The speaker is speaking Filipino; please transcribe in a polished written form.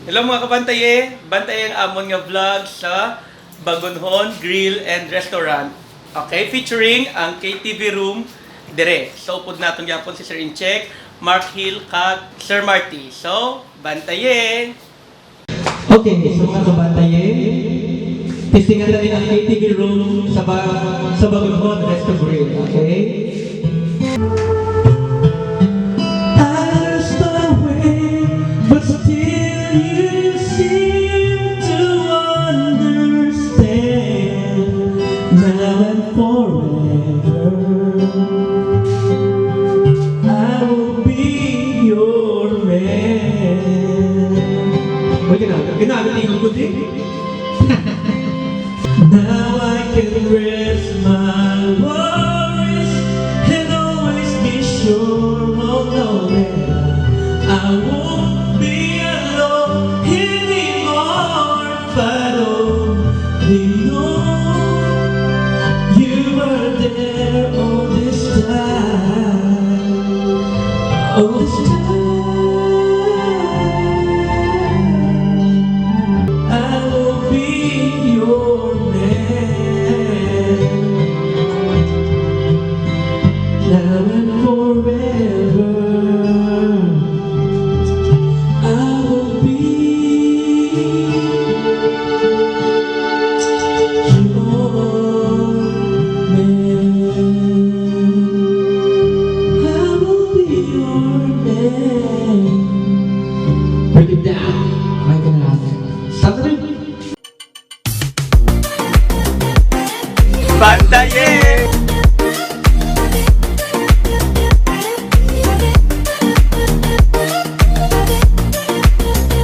Hello mga kaBantaYeah! BantaYeah ang amon nga vlog sa Bagonhon Grill and Restaurant. Okay, featuring ang KTV room dire. So, upod natin yapon si Sir Incheck, Mark Hill, kag Sir Marty. So, BantaYeah! Okay, so mga kaBantaYeah, testingan natin ang KTV room sa Bagonhon Resto Grill. Okay? Now I can rest my worries and always be sure of knowing I won't be alone anymore. If I only know you were there all this time, all this time. Now and forever, I will be your man. I will be your man. Break it down.